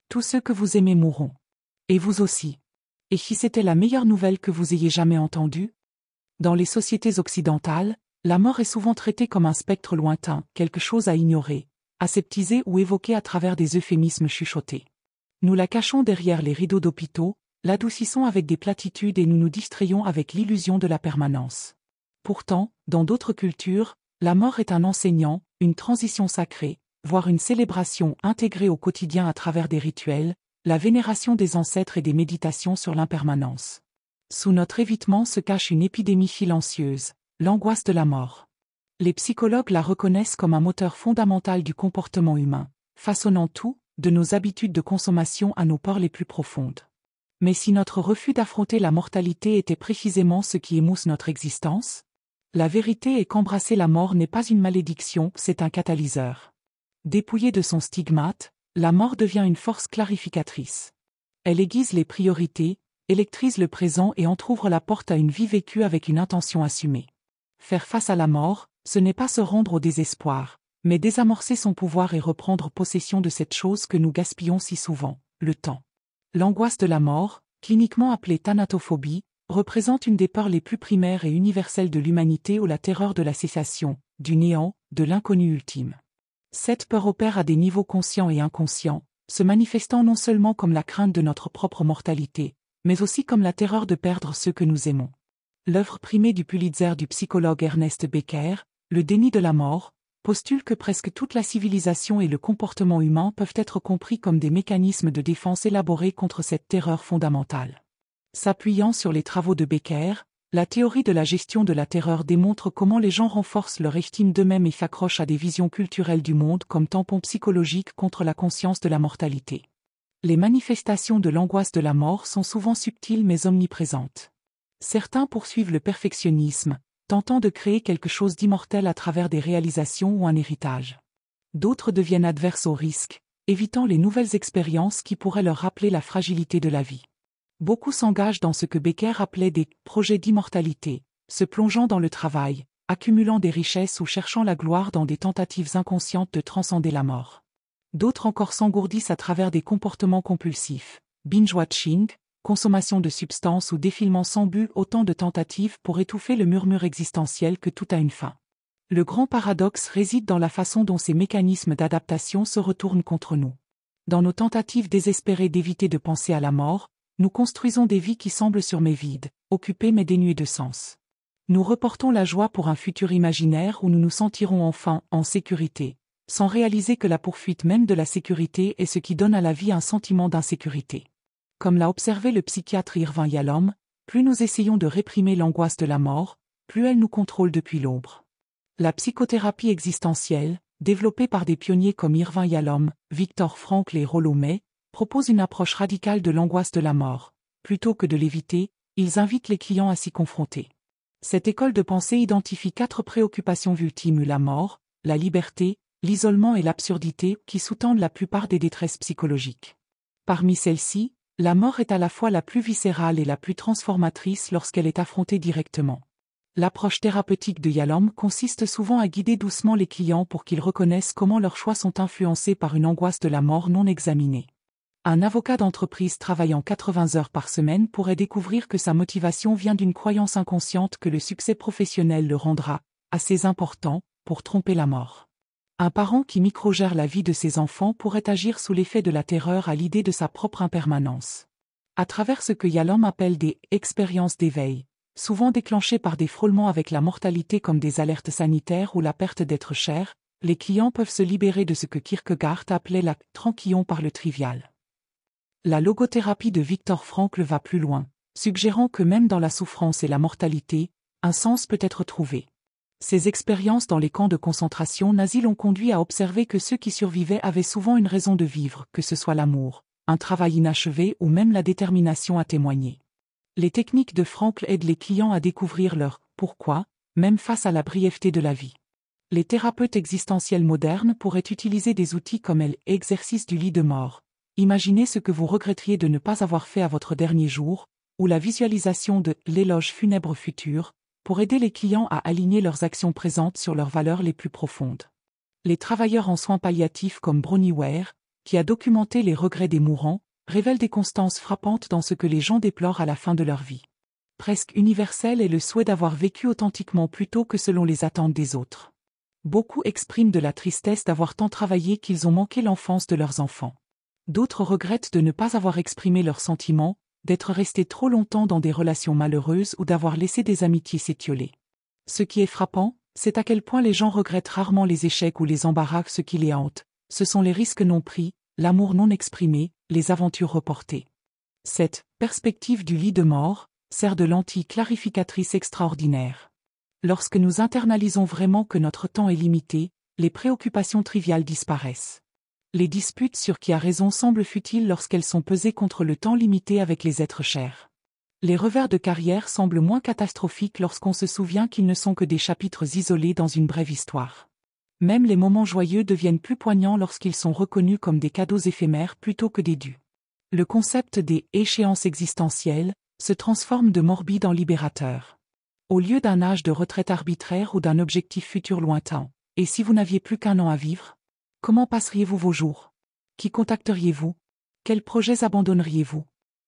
Tous ceux que vous aimez mourront. Et vous aussi. Et si c'était la meilleure nouvelle que vous ayez jamais entendue? Dans les sociétés occidentales, la mort est souvent traitée comme un spectre lointain, quelque chose à ignorer, aseptisé ou évoqué à travers des euphémismes chuchotés. Nous la cachons derrière les rideaux d'hôpitaux, l'adoucissons avec des platitudes et nous nous distrayons avec l'illusion de la permanence. Pourtant, dans d'autres cultures, la mort est un enseignant, une transition sacrée, voire une célébration intégrée au quotidien à travers des rituels, la vénération des ancêtres et des méditations sur l'impermanence. Sous notre évitement se cache une épidémie silencieuse, l'angoisse de la mort. Les psychologues la reconnaissent comme un moteur fondamental du comportement humain, façonnant tout, de nos habitudes de consommation à nos peurs les plus profondes. Mais si notre refus d'affronter la mortalité était précisément ce qui émousse notre existence? La vérité est qu'embrasser la mort n'est pas une malédiction, c'est un catalyseur. Dépouillée de son stigmate, la mort devient une force clarificatrice. Elle aiguise les priorités, électrise le présent et entr'ouvre la porte à une vie vécue avec une intention assumée. Faire face à la mort, ce n'est pas se rendre au désespoir, mais désamorcer son pouvoir et reprendre possession de cette chose que nous gaspillons si souvent, le temps. L'angoisse de la mort, cliniquement appelée thanatophobie, représente une des peurs les plus primaires et universelles de l'humanité ou la terreur de la cessation, du néant, de l'inconnu ultime. Cette peur opère à des niveaux conscients et inconscients, se manifestant non seulement comme la crainte de notre propre mortalité, mais aussi comme la terreur de perdre ceux que nous aimons. L'œuvre primée du Pulitzer du psychologue Ernest Becker, Le déni de la mort, postule que presque toute la civilisation et le comportement humain peuvent être compris comme des mécanismes de défense élaborés contre cette terreur fondamentale. S'appuyant sur les travaux de Becker, la théorie de la gestion de la terreur démontre comment les gens renforcent leur estime d'eux-mêmes et s'accrochent à des visions culturelles du monde comme tampon psychologique contre la conscience de la mortalité. Les manifestations de l'angoisse de la mort sont souvent subtiles mais omniprésentes. Certains poursuivent le perfectionnisme, tentant de créer quelque chose d'immortel à travers des réalisations ou un héritage. D'autres deviennent adverses au risque, évitant les nouvelles expériences qui pourraient leur rappeler la fragilité de la vie. Beaucoup s'engagent dans ce que Becker appelait des « projets d'immortalité », se plongeant dans le travail, accumulant des richesses ou cherchant la gloire dans des tentatives inconscientes de transcender la mort. D'autres encore s'engourdissent à travers des comportements compulsifs, binge-watching, consommation de substances ou défilement sans but, autant de tentatives pour étouffer le murmure existentiel que tout a une fin. Le grand paradoxe réside dans la façon dont ces mécanismes d'adaptation se retournent contre nous. Dans nos tentatives désespérées d'éviter de penser à la mort, nous construisons des vies qui semblent sur mais vides, occupées mais dénuées de sens. Nous reportons la joie pour un futur imaginaire où nous nous sentirons enfin en sécurité, sans réaliser que la poursuite même de la sécurité est ce qui donne à la vie un sentiment d'insécurité. Comme l'a observé le psychiatre Irvin Yalom, plus nous essayons de réprimer l'angoisse de la mort, plus elle nous contrôle depuis l'aube. La psychothérapie existentielle, développée par des pionniers comme Irvin Yalom, Viktor Frankl et Rollo May, propose une approche radicale de l'angoisse de la mort. Plutôt que de l'éviter, ils invitent les clients à s'y confronter. Cette école de pensée identifie 4 préoccupations ultimes: la mort, la liberté, l'isolement et l'absurdité qui sous-tendent la plupart des détresses psychologiques. Parmi celles-ci, la mort est à la fois la plus viscérale et la plus transformatrice lorsqu'elle est affrontée directement. L'approche thérapeutique de Yalom consiste souvent à guider doucement les clients pour qu'ils reconnaissent comment leurs choix sont influencés par une angoisse de la mort non examinée. Un avocat d'entreprise travaillant 80 heures par semaine pourrait découvrir que sa motivation vient d'une croyance inconsciente que le succès professionnel le rendra assez important pour tromper la mort. Un parent qui microgère la vie de ses enfants pourrait agir sous l'effet de la terreur à l'idée de sa propre impermanence. À travers ce que Yalom appelle des « expériences d'éveil », souvent déclenchées par des frôlements avec la mortalité comme des alertes sanitaires ou la perte d'être cher, les clients peuvent se libérer de ce que Kierkegaard appelait la « tranquillon par le trivial ». La logothérapie de Viktor Frankl va plus loin, suggérant que même dans la souffrance et la mortalité, un sens peut être trouvé. Ces expériences dans les camps de concentration nazis l'ont conduit à observer que ceux qui survivaient avaient souvent une raison de vivre, que ce soit l'amour, un travail inachevé ou même la détermination à témoigner. Les techniques de Frankl aident les clients à découvrir leur « pourquoi », même face à la brièveté de la vie. Les thérapeutes existentiels modernes pourraient utiliser des outils comme l'exercice du lit de mort. Imaginez ce que vous regretteriez de ne pas avoir fait à votre dernier jour, ou la visualisation de l'éloge funèbre futur, pour aider les clients à aligner leurs actions présentes sur leurs valeurs les plus profondes. Les travailleurs en soins palliatifs comme Bronnie Ware, qui a documenté les regrets des mourants, révèle des constances frappantes dans ce que les gens déplorent à la fin de leur vie. Presque universel est le souhait d'avoir vécu authentiquement plutôt que selon les attentes des autres. Beaucoup expriment de la tristesse d'avoir tant travaillé qu'ils ont manqué l'enfance de leurs enfants. D'autres regrettent de ne pas avoir exprimé leurs sentiments, d'être restés trop longtemps dans des relations malheureuses ou d'avoir laissé des amitiés s'étioler. Ce qui est frappant, c'est à quel point les gens regrettent rarement les échecs ou les embarras qui les hantent. Ce sont les risques non pris, l'amour non exprimé, les aventures reportées. Cette perspective du lit de mort sert de lentille clarificatrice extraordinaire. Lorsque nous internalisons vraiment que notre temps est limité, les préoccupations triviales disparaissent. Les disputes sur qui a raison semblent futiles lorsqu'elles sont pesées contre le temps limité avec les êtres chers. Les revers de carrière semblent moins catastrophiques lorsqu'on se souvient qu'ils ne sont que des chapitres isolés dans une brève histoire. Même les moments joyeux deviennent plus poignants lorsqu'ils sont reconnus comme des cadeaux éphémères plutôt que des dus. Le concept des échéances existentielles se transforme de morbide en libérateur. Au lieu d'un âge de retraite arbitraire ou d'un objectif futur lointain, et si vous n'aviez plus qu'un an à vivre? Comment passeriez-vous vos jours? Qui contacteriez-vous? Quels projets abandonneriez-vous?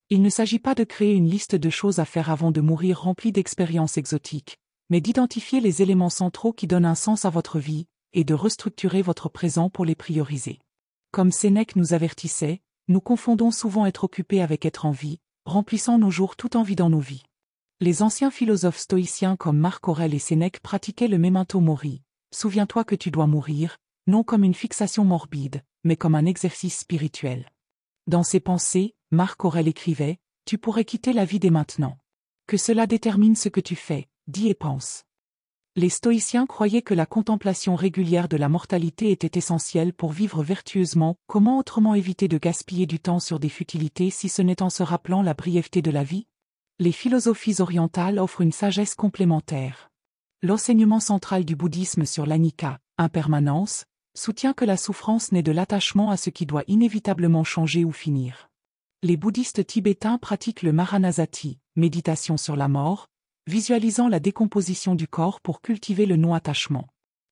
Il ne s'agit pas de créer une liste de choses à faire avant de mourir remplie d'expériences exotiques, mais d'identifier les éléments centraux qui donnent un sens à votre vie, et de restructurer votre présent pour les prioriser. Comme Sénèque nous avertissait, nous confondons souvent être occupés avec être en vie, remplissant nos jours tout en vidant nos vies. Les anciens philosophes stoïciens comme Marc Aurèle et Sénèque pratiquaient le memento mori, souviens-toi que tu dois mourir, non comme une fixation morbide, mais comme un exercice spirituel. Dans ses pensées, Marc Aurèle écrivait, tu pourrais quitter la vie dès maintenant. Que cela détermine ce que tu fais, dis et pense. Les stoïciens croyaient que la contemplation régulière de la mortalité était essentielle pour vivre vertueusement. Comment autrement éviter de gaspiller du temps sur des futilités si ce n'est en se rappelant la brièveté de la vie? Les philosophies orientales offrent une sagesse complémentaire. L'enseignement central du bouddhisme sur l'anicca, impermanence, soutient que la souffrance naît de l'attachement à ce qui doit inévitablement changer ou finir. Les bouddhistes tibétains pratiquent le maranasati, méditation sur la mort, visualisant la décomposition du corps pour cultiver le non-attachement.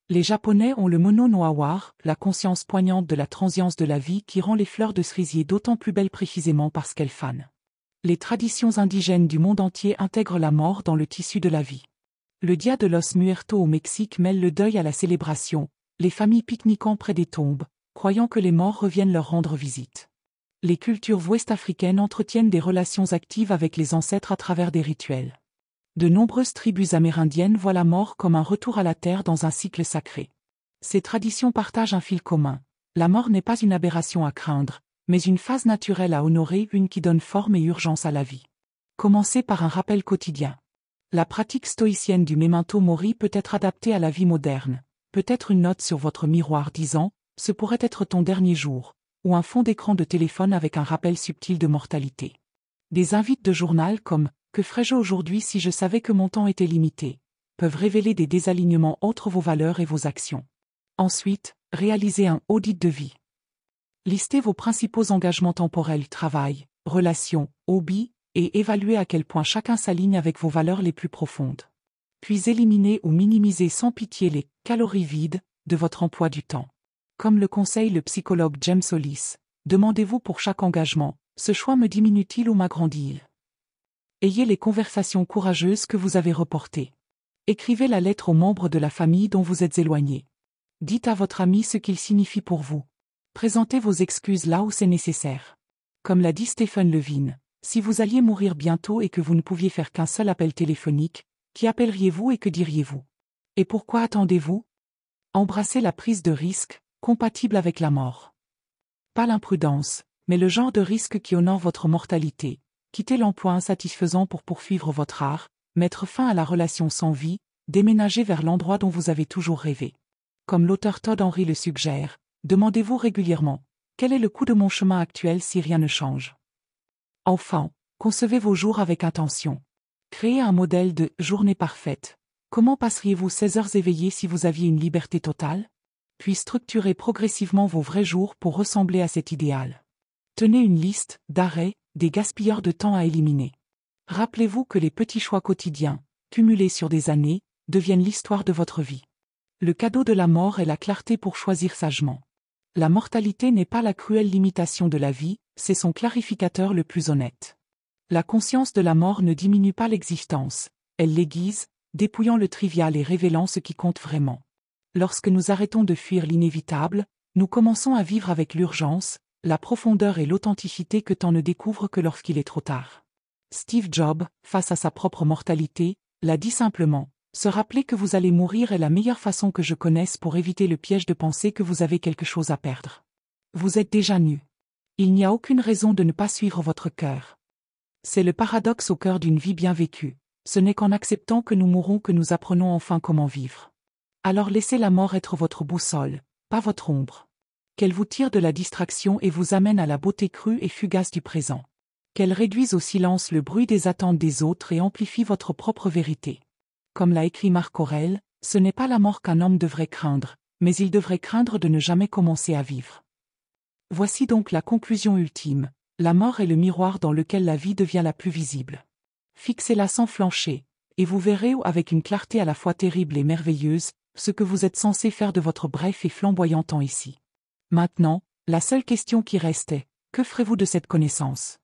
Les Japonais ont le mono no aware, la conscience poignante de la transience de la vie qui rend les fleurs de cerisier d'autant plus belles précisément parce qu'elles fanent. Les traditions indigènes du monde entier intègrent la mort dans le tissu de la vie. Le Dia de los Muertos au Mexique mêle le deuil à la célébration, les familles pique-niquant près des tombes, croyant que les morts reviennent leur rendre visite. Les cultures ouest-africaines entretiennent des relations actives avec les ancêtres à travers des rituels. De nombreuses tribus amérindiennes voient la mort comme un retour à la terre dans un cycle sacré. Ces traditions partagent un fil commun. La mort n'est pas une aberration à craindre, mais une phase naturelle à honorer, une qui donne forme et urgence à la vie. Commencez par un rappel quotidien. La pratique stoïcienne du memento mori peut être adaptée à la vie moderne. Peut-être une note sur votre miroir disant « ce pourrait être ton dernier jour » ou un fond d'écran de téléphone avec un rappel subtil de mortalité. Des invites de journal comme « que ferais-je aujourd'hui si je savais que mon temps était limité ?» peuvent révéler des désalignements entre vos valeurs et vos actions. Ensuite, réalisez un audit de vie. Listez vos principaux engagements temporels, travail, relations, hobbies, et évaluez à quel point chacun s'aligne avec vos valeurs les plus profondes. Puis éliminez ou minimisez sans pitié les « calories vides » de votre emploi du temps. Comme le conseille le psychologue James Hollis, demandez-vous pour chaque engagement, ce choix me diminue-t-il ou m'agrandit-il? Ayez les conversations courageuses que vous avez reportées. Écrivez la lettre aux membres de la famille dont vous êtes éloigné. Dites à votre ami ce qu'il signifie pour vous. Présentez vos excuses là où c'est nécessaire. Comme l'a dit Stephen Levine, si vous alliez mourir bientôt et que vous ne pouviez faire qu'un seul appel téléphonique, qui appelleriez-vous et que diriez-vous? Et pourquoi attendez-vous? Embrassez la prise de risque, compatible avec la mort. Pas l'imprudence, mais le genre de risque qui honore votre mortalité. Quitter l'emploi insatisfaisant pour poursuivre votre art, mettre fin à la relation sans vie, déménager vers l'endroit dont vous avez toujours rêvé. Comme l'auteur Todd Henry le suggère, demandez-vous régulièrement, quel est le coût de mon chemin actuel si rien ne change? Enfin, concevez vos jours avec intention. Créez un modèle de « journée parfaite ». Comment passeriez-vous 16 heures éveillées si vous aviez une liberté totale? Puis structurez progressivement vos vrais jours pour ressembler à cet idéal. Tenez une liste d'arrêts, des gaspilleurs de temps à éliminer. Rappelez-vous que les petits choix quotidiens, cumulés sur des années, deviennent l'histoire de votre vie. Le cadeau de la mort est la clarté pour choisir sagement. La mortalité n'est pas la cruelle limitation de la vie, c'est son clarificateur le plus honnête. La conscience de la mort ne diminue pas l'existence, elle l'aiguise, dépouillant le trivial et révélant ce qui compte vraiment. Lorsque nous arrêtons de fuir l'inévitable, nous commençons à vivre avec l'urgence, la profondeur et l'authenticité que tant ne découvrent que lorsqu'il est trop tard. Steve Jobs, face à sa propre mortalité, l'a dit simplement, « Se rappeler que vous allez mourir est la meilleure façon que je connaisse pour éviter le piège de penser que vous avez quelque chose à perdre. Vous êtes déjà nu. Il n'y a aucune raison de ne pas suivre votre cœur. » C'est le paradoxe au cœur d'une vie bien vécue. Ce n'est qu'en acceptant que nous mourrons que nous apprenons enfin comment vivre. Alors laissez la mort être votre boussole, pas votre ombre. Qu'elle vous tire de la distraction et vous amène à la beauté crue et fugace du présent. Qu'elle réduise au silence le bruit des attentes des autres et amplifie votre propre vérité. Comme l'a écrit Marc Aurèle, ce n'est pas la mort qu'un homme devrait craindre, mais il devrait craindre de ne jamais commencer à vivre. Voici donc la conclusion ultime. La mort est le miroir dans lequel la vie devient la plus visible. Fixez-la sans flancher, et vous verrez avec une clarté à la fois terrible et merveilleuse, ce que vous êtes censé faire de votre bref et flamboyant temps ici. Maintenant, la seule question qui reste est, que ferez-vous de cette connaissance ?